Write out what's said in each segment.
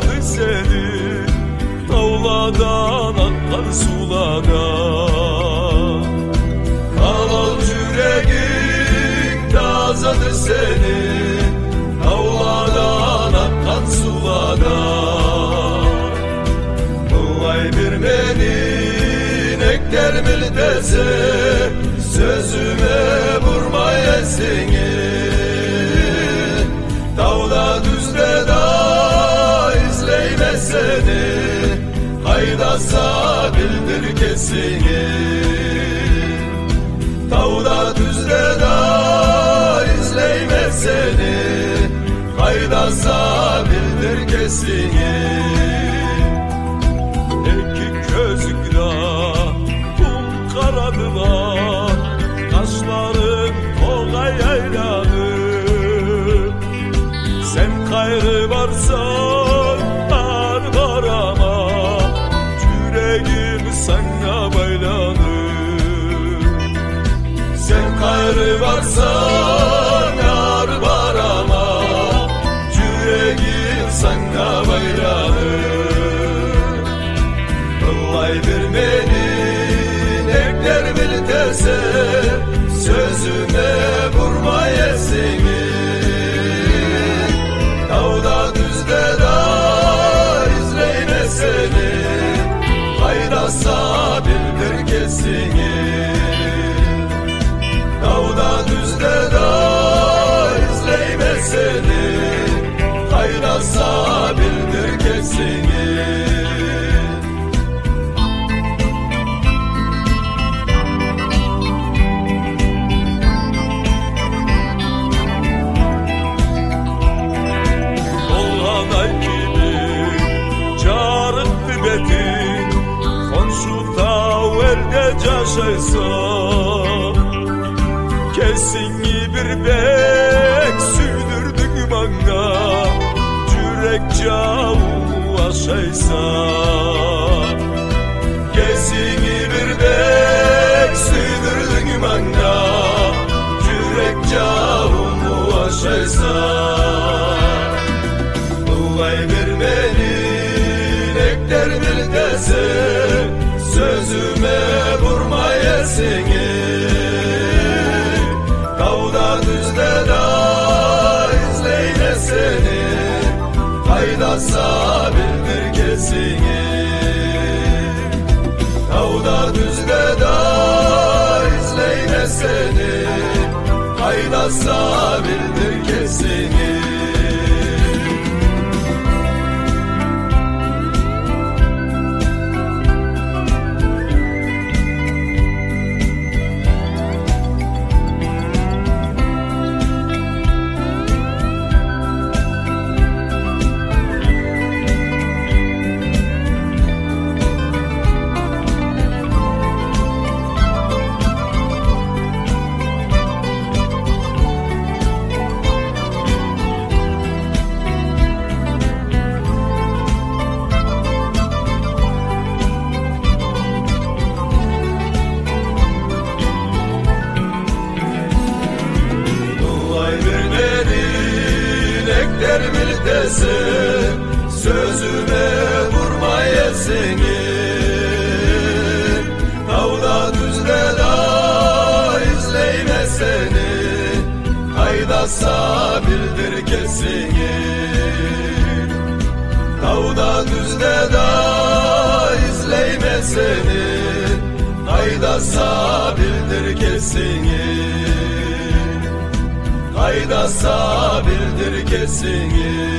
tavladı seni, tavladan akar sulara. Halal yüreğin tazadı seni, tavladan akan sulara. Vay bir benim ekler miltese, sözüme vurmaya seni. Dağda düzde da izleyme seni, haydasa bildir kesini. Dağda düzde da izleyme seni, haydasa bildir kesini. İki közükla kum karadılar, kaşların togay yayladı. Sen gayrı varsan var var ama yüreğim sana baylanır. Sen gayrı varsan yar var ama yüreğim sana baylanır. Vallahi vermenin ekler miltese, sözüme vurmaya seni. Dağda düzde da izleyme seni, haydasa bildir kesini. Dağda düzde da izleyme seni, haydasa bildir kesini. Komşu taverde caşaysa, kesin bir bek sürdürdük bana, yürek cavu aşaysa. Kesin bir bek sürdürdük bana, yürek cavu aşaysa. Vay vermenin ekler miltese, sözüme vurmaya seni. Dağda düzde da izleyme seni, haydasa bildir kesini. Dağda düzde da izleyme seni, haydasa bildir kesini. Ekler miltese, sözüme vurmaya seni. Dağda düzde da izleyme seni, haydasa bildir kesini. Dağda düzde da izleyme seni, haydasa bildir kesini. Haydasa bildir kesini.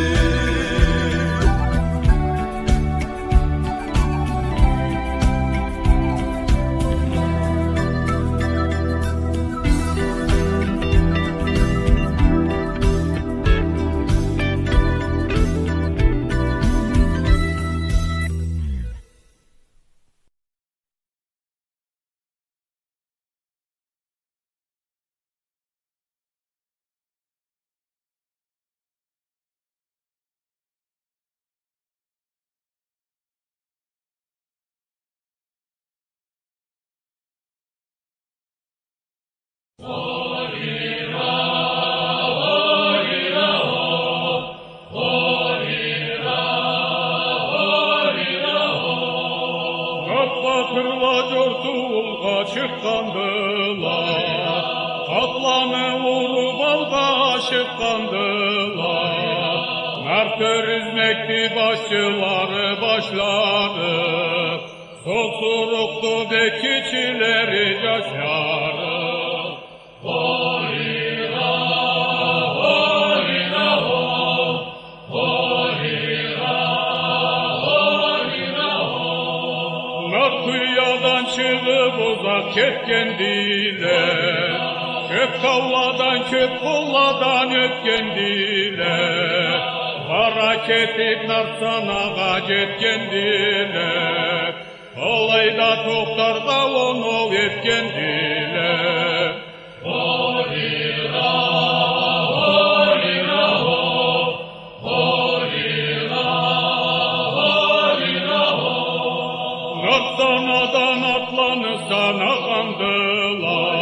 Kırlacortuğulga çıkkandılar, Katlanı vurup alga şıkkandılar. Mertör üzmekti başçıları başladı, Sosuruktu bekçileri yaşarı. Narkıyadan çıkıp uzak ketkendiler, Köp kavladan köp kulladan ötkendiler, Para ketip narsanağa jetkendiler, Olayda tohtarda onu etkendiler. Narsanadan atlanı sana kandılar,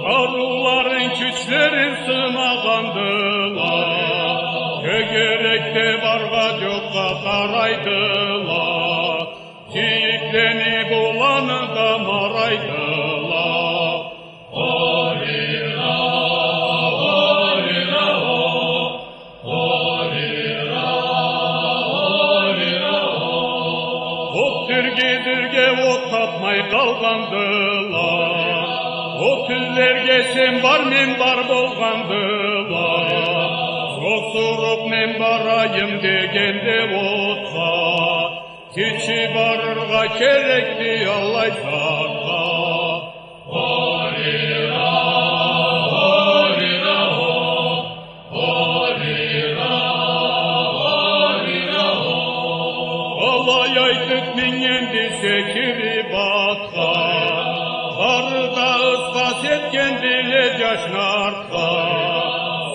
Arıların küçlerin sınağandılar, Kögerekte varga cokka karaydılar, Çiğiklenip olanı da maraydılar. Ot dirge ot tapmay kalgandılar, O tüzlerge sen bar men bar bolgandılar, Sosurup men barayım degende otsa, Keçi barırga kerekti allay sakka. Alay aytık minyendi sekiri batka, Barıda ıspas etkendile yaşnartka,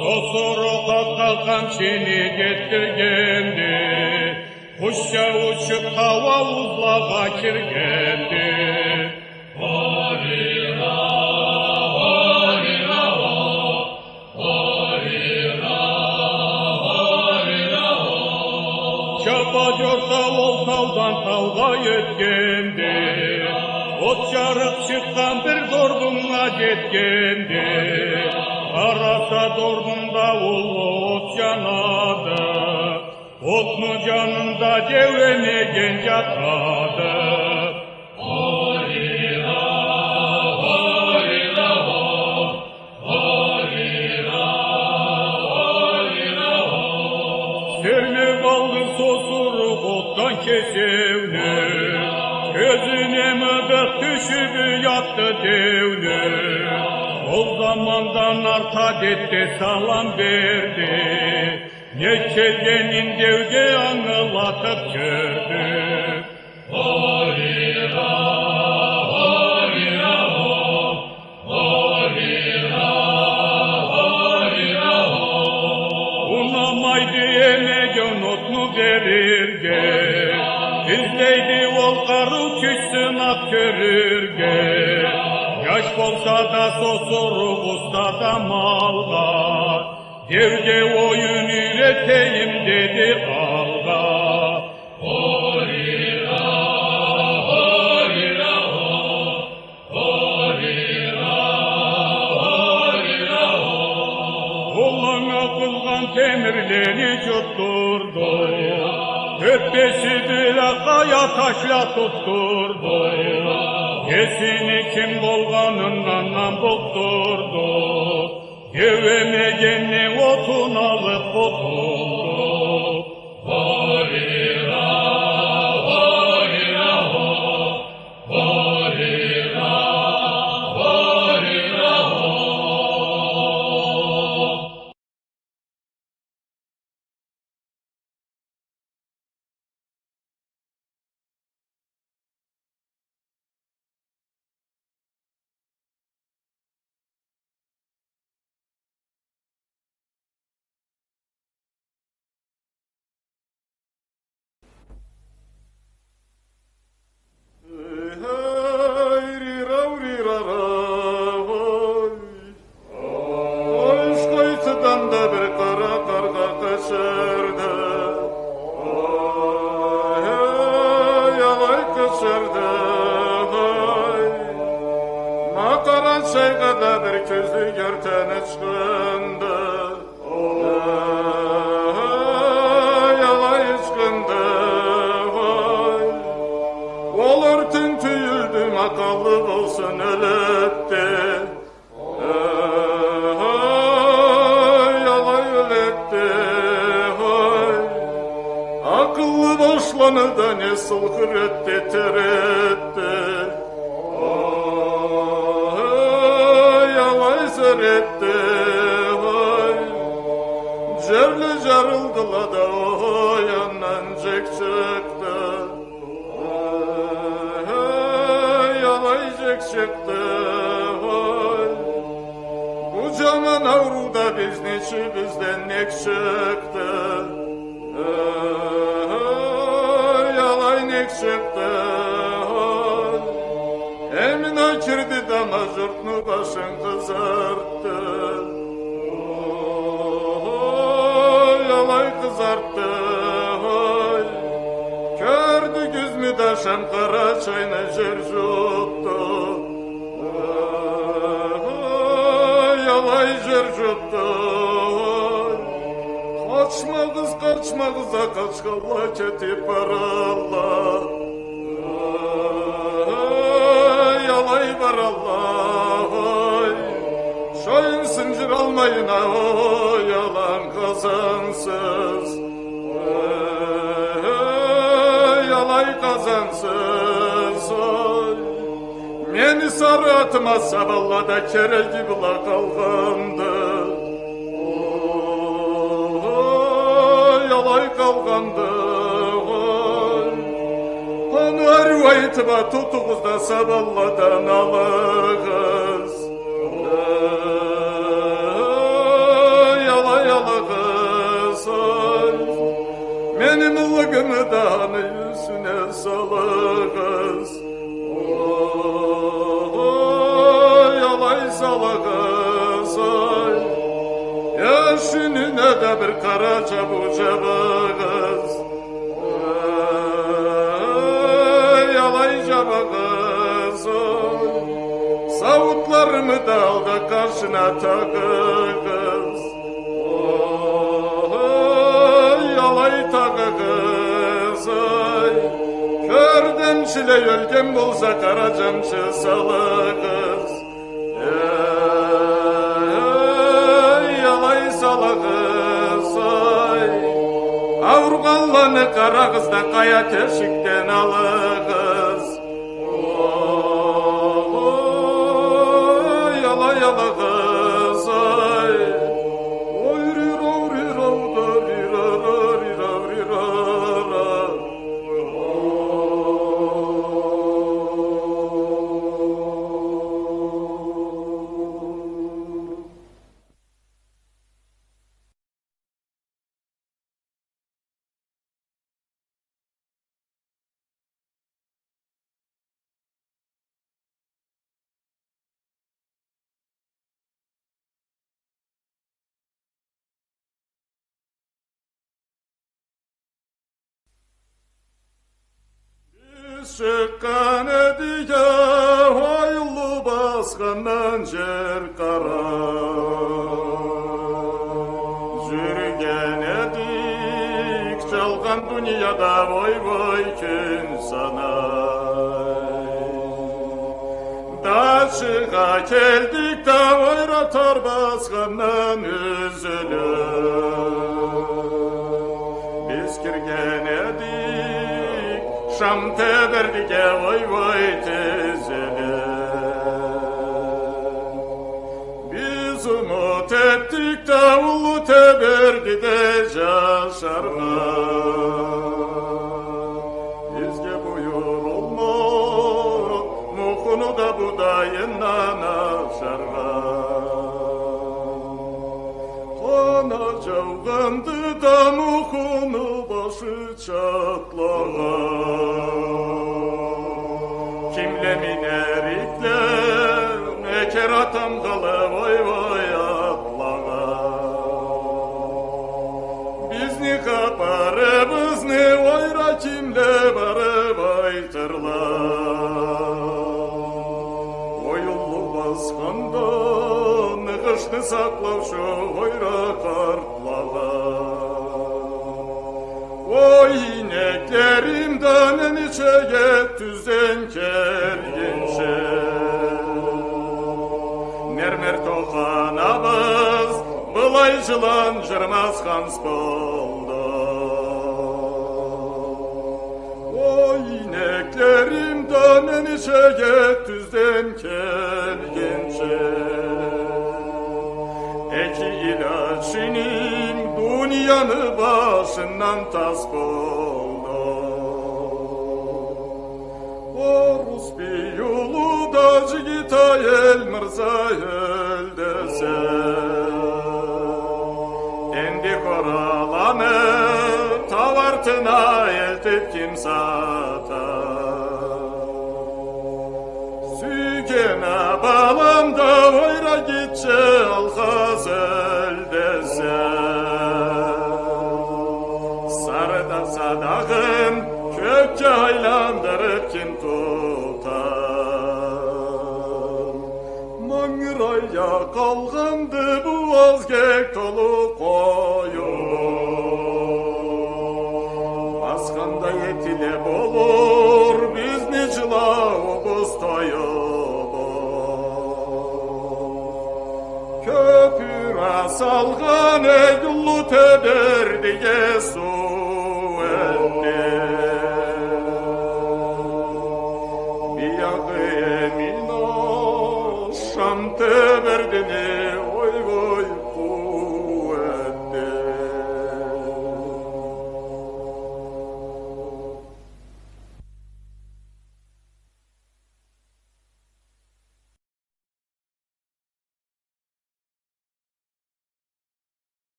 Sosuruğa kalkan çini getirgendi, Kuşça uçup hava uzlağa kirgendi. Çapacorta oltavdan tavga yetkendi, Ot çarık çıkkan bir dordunga jetkendi, Arasa dordunda ulu ot yanadı, Otmu canında cevlemegen yatadı. Sevme kaldı sosuruk ottan kesevni, Gözüne mübet düşüp yattı devni, O zamandan arta dette salam verdi, Ne kelgenin devge anılatıp gördü. Unamaydı emeğin otmu verirge, Bizdeydi ol karı küçsün ak körürge, Yaş bolsa da sosuruk usta da malga, Devge oyun üreteyim dedi kavga. Olana kılgan temirleri tutturdu, Öpbesi bir akaya taşla tutturdu, Kesini kim bolganından bokturdu, Gevemegenni otun alıp botuldu. da bir közü görteni çıkındı. Yalay çıkındı. Olur tün tüyüldüm akallı olsun öletti. Yalay öletti. Akıllı başlanı da ne sılkır etti teretti. Yalay seretti. Cerli carıldıla da o yandan cek çıktı. Yalay cek çıktı. Bu caman avruda biz neçi bizden nek çıktı. Yalay nek çıktı. Emin akirdi dama jurtnu başın kızarttı. Yalay kızarttı. Kördü güzmü daşam kara çayna jer juttu. Yalay jer juttu. Kaçma kız kaçkalla keti paralla. Yalay barallah. Şayın zincir almayın yalan kazansız. Yalay kazansız. Meni sarı atıma saballada kere gibi la kalgandı. Yalay kalgandı. Onlar vaytıma tutuğuzda saballadan alığız. Yalay alığız. Benim ılgımı dağını yüzüne salığız. Yalay salığız. Yaşınına da bir karaca bucabığız. Yalay cabağız. Savutlarımı dalda karşına takığız. Yalay takığız. Körden çile yölgen bolsa karacamçı salığız. Yalay salığız. Avrugallanı karağızda kaya teşikten alığız. Yalay alığız. Oy rirav rirav da rirara rirav rirara. Çıkan ediye hayırlı baskandan cer kara. Zürgen edik çalgan dünyada voy voy gün sana. Da çıka keldik da oyratar baskandan üzülür. Biz kirgen edik Şam teberdike vay vay tezele. Biz umut ettik davullu teberdide caşarga. Bizge buyurulma muhunu da budayından afşarga. Kana cavgandı da muhunu başı çatlağa. Kimle minerikler eker atam kalı vay vay atlağa. Bizni kaparımızını vayra kimle barı baytırlar. O yolu baskanda saklauşı oyra kartlalar. Oy ineklerimden enişeye tüzen kelgince, mermer tokanabız былай жылан жырмас ханс болды. Oy ineklerimden enişeye tüzden kelgince, eki ilaçının dünyanı başından tas buldu. Orus bir yolu da Cigitayel Mırza öldese, endi koralanı tavartına eltip kim satar. Sügene balamda oyra gitçe alhaz öldese, sarıda sadağın kökçe haylandırıp kim tutar. Mangıraya kalgandı bu vazgek tolu koyulu, baskanda yetile bolur bizni çılavuz toyulu. Köpüre salgan yullu teberdiye su etti. Biyağı emin ol şam teberdini oy oy kuvvetti.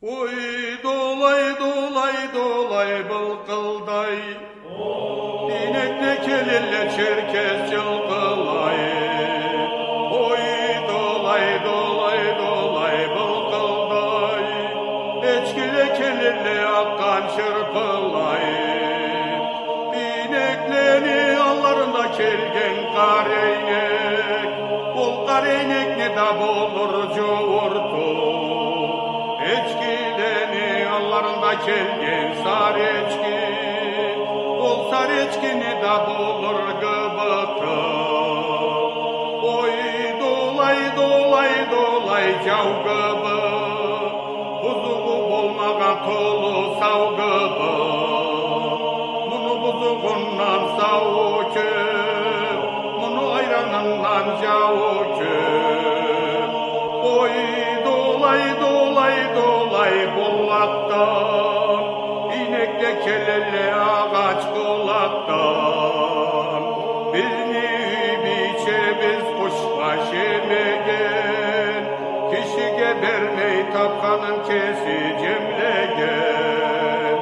Oy dolay dolay dolay bılkılday, inekle kelille çerkez çılgılay. Oy dolay dolay dolay bılkılday, eçkile kelille akkan çırpılay. İnekleri allarında kelgen kareynek, bul kareynek ne da bolur cuğurtu. Eçkileni allarında kelgen sareçki, ol sareçkini da bulur gıbıtı. Oy dolay dolay dolay cav gıbı, buzuğu bolmağa tolu sav gıbı. Bunu buzuğundan sav köp, bunu ayranından cav köp. Oy dolay dolay dolay bullaktan, inekle kelele ağaç kulaktan. Birini biçe biz kuşbaş emegen, kişi gebermey tapkanın kesi cemlegen.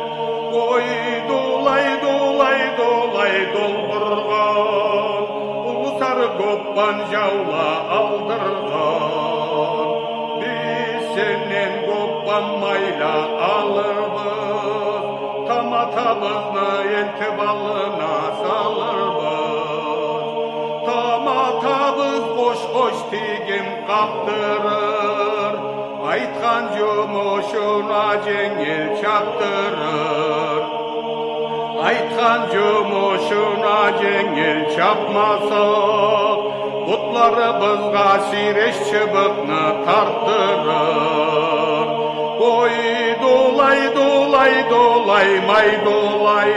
Oy dolay dolay dolay doldurgan, ulu sarı koppan javla aldırgan. Senden koppanmayla alırız, tamatabızını eltibalına salırız. Tamatabız boş boş tigim kaptırır, aytkan cumuşuna cengel çaptırır. Aytkan cumuşuna cengel çapmasak, Butlarımızga sireç çıbıkны tarttırır. Oy dolay dolay dolay may dolay,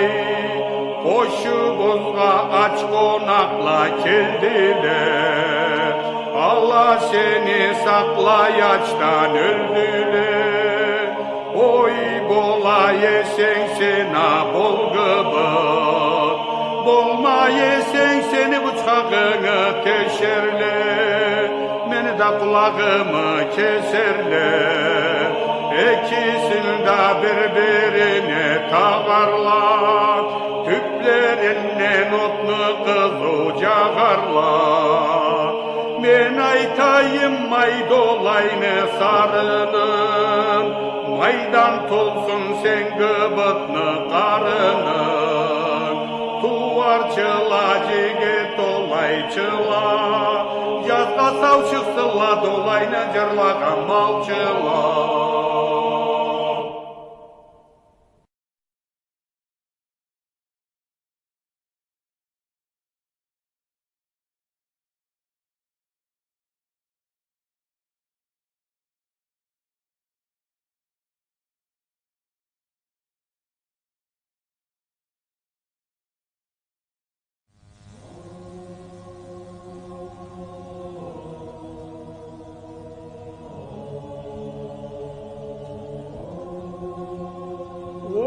koşubuzga aç konakla keldiler. Allah seni saklayaçtan öldüler. Oy bola yesen sena bol gıbıt, bolma yesen seni bıçağını teşerler. Beni de kulağımı keserler. İkisini de birbirine takarlar. Tüplerinden otlu kızı cagarlar. Men aytayım maydolayne sarının, maydan tolsun sen gıbıtны qarının. Tuvarçıla jigit olayçıla, yazga savçısıla dolayna jırlagan malçıla.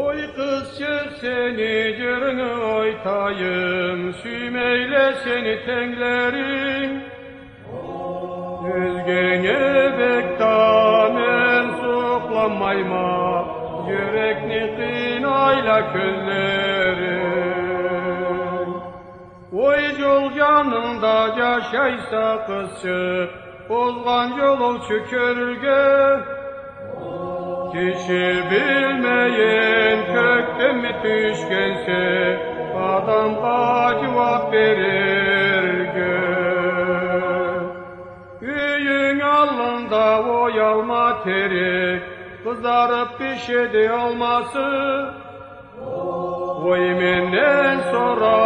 Oy kızçık seni jörüňe aytayım, süýmeýle seni teňlerim. Özgeňe bektamen soklanmaýma, yürekni kynayla közlerim. Oy jol janynda jaşaýsa kızçık, bozgan jolowçy körülgen. Kişi bilmeyen kökten mi düşkense, adamga cevap verirgen. Üyün alnında oyalma terik, kızarıp pişedi olması. Oy menden sonra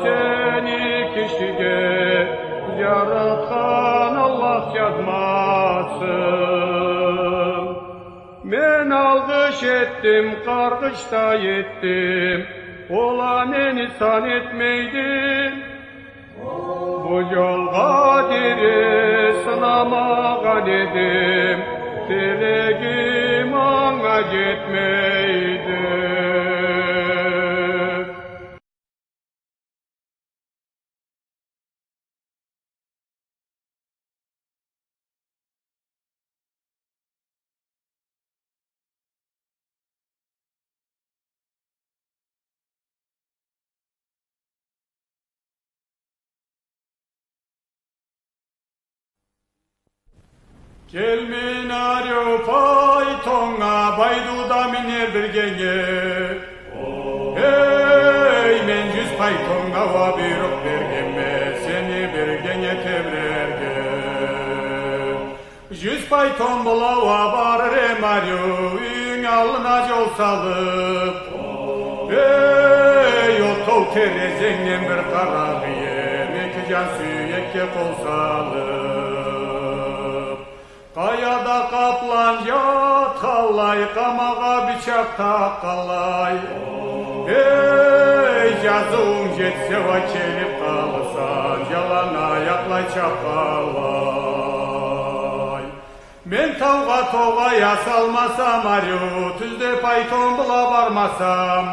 seni kişige, yaratkan Allah yazmasın. Men algış ettim, kargışta yettim, ola meni san etmeydi. Bu yolga diri sınamaga dedim, dilegim anga yetmeydi. Gelmin aryo faytonga bayduda miner birgenge. Hey men 100 faytonga va buyruq bergemme, seni birgenge tebrerge. 100 fayton bulava barırem aryo, üyüň alına jol salıp. Hey otov terezeňden bir karagýym, iki jan süýekke kol salıp. Kayada kaplan yat kallay, kamaga bıçak takkallay. Hey yazığın jetse va kelip kalısan, yalan ayaklay çapkallay. Men tavga toga yasalmasam aryo, tüzde payton bula barmasam.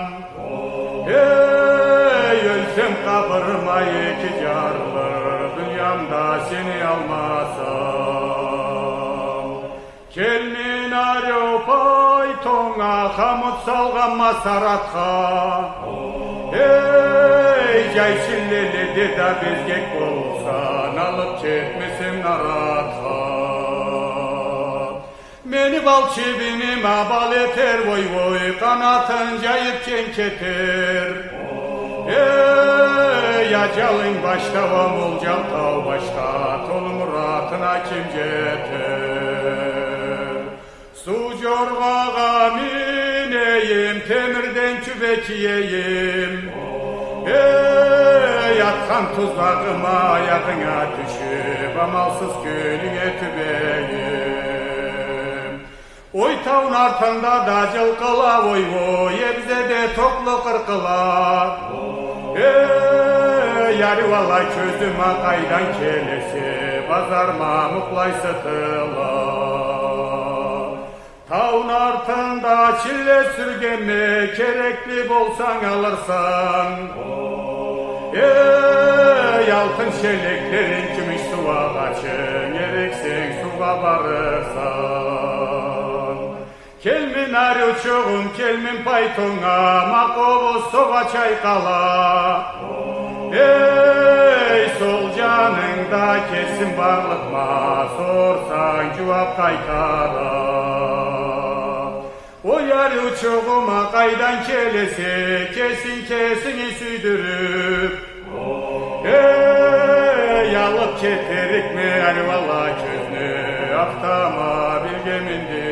Hey ölsem kabırıma iki jarılır, dünyamda seni almasam. Gelmin aryo faytonga, hamut salgan masaratga. Hey jayşilleledi da bezgek bolsan, alıp ketmesim naratga. Meni balçı benim abal eter voy voy, kanatın jayıp kenketer. Hey ajalın başta va moljal taw başta, tol muratına kim jeter. Su jorgaga mineyim, temirden kübek yiyeyim. Hey yatkan tuzlağıma ayadına düşüp, amalsız gölüne tübeyim. Oy taun artanda da jılkıla voy voy, bize de toklu kırkıla. Hey yari valay çözdüm akaydan kelesi, bazarma muklay sıtıla. Taun artında çille sürgeme, kerekli bolsan alırsan. Ey altın şeleklerin gümüş suva kaçın, gereksen suva varırsan. Kelmin arı uçuğum, kelmin paytona, makovu sova çaykala. Ey sol canın aytında kesin bağlıkma, sorsan cevap kaytara. O yar uçuğuma kaydan kelesi, kesin süydürüp. Yalıp getirik mi ervala közünü, aftama bir gemindir.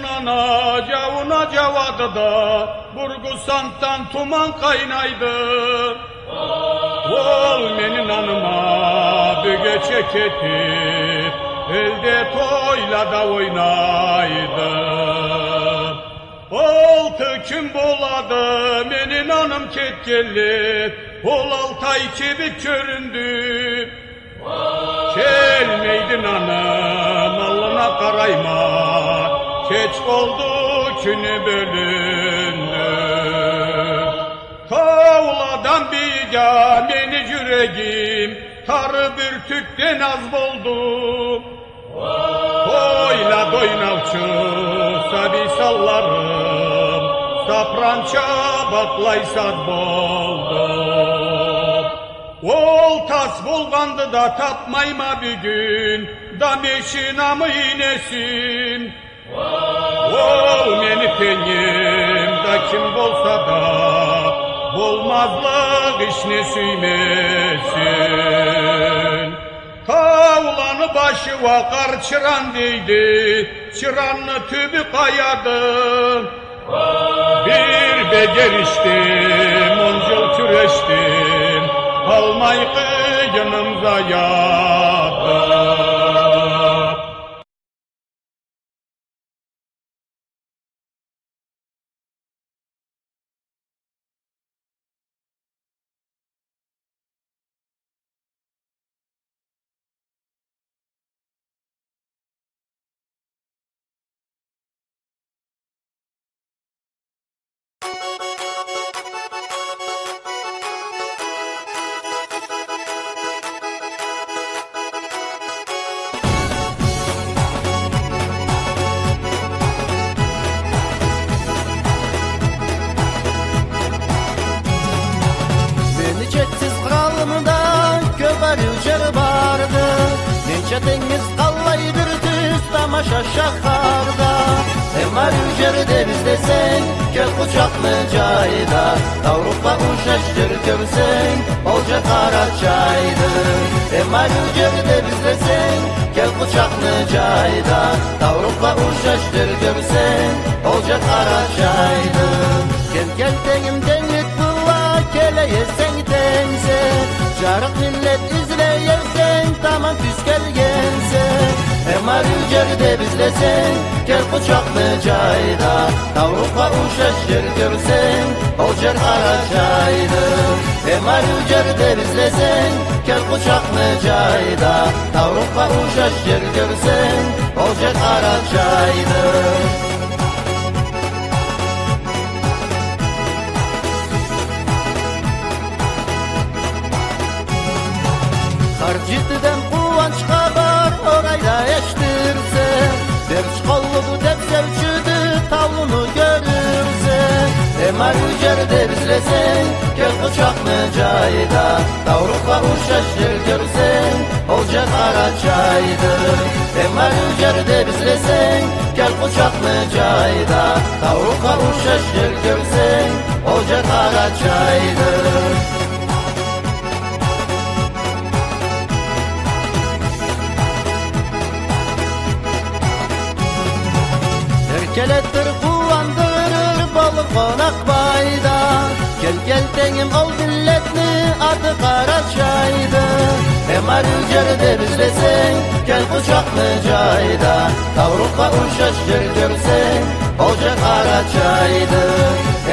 Nana cavuna cavadı da Burgusan'tan tuman kaynaydı. Ol menin anıma büge çeketip elde toyla da oynaydı. Ol tüküm boladı menin anım ketkelli, ol altay gibi köründü. Kelmeydin anam alına karayma, geç oldu günü bölündü. Tavladan biga beni yüreğim, tarı bürtükten az boldu. Oyla doynavçı sabi sallarım, saprança baklay sad boldu. Ol tas bolgandı da tapmayma bir gün, da meşinamı inesin. Ol meni tenyim da kim bolsa da, bolmazlık işini suymesin. Tavlanı başı vakar çıran deydi, çıranlı tübü kayadı. Bir beger içtim, oncul küreştim, almay kıyınımza yadı. Deniz kallaydır düz tamaşa şaharda. Emar yücerde biz desen gel kucaklı cayda. Avrupa uşaştır görsen bolca kara çaydır. Emar yücerde biz desen gel kucaklı cayda. Avrupa uşaştır görsen bolca kara çaydır. Gel denimden yet bulla keleyesen dense. Jarık millet izleyersen tamam püs gelgense. Emar yücerde bizlesen gel kucaklı cayda. Avrupa uşaşır görsen olacak ara çaydır. Emar yücerde bizlesen gel kucaklı cayda. Avrupa uşaşır görsen olacak ara çaydır. Harcıdıdan kuvanç kadar orayla eştirse. Derç kollu bu dep sevçüdü tavlunu görürse. Emar yücerde bizlesen gel kucaklı cayda. Avrupa uşaşır görsen olacak ara çaydır. Emar yücerde bizlesen gel kucaklı cayda. Avrupa uşaşır görsen olacak ara çaydır. Kelettir kuvandırır balık konak bayda. Gel tenim ol milletni adı kara çaydı. Emar yücerde bizlesen gel kucaklı cayda. Avrupa uşaşır görsen olca kara çaydı.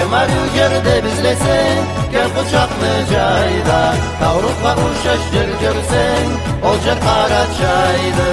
Emar yücerde bizlesen, gel kucaklı cayda. Tavrukla uşaş gel görsen, olca kara çaydı.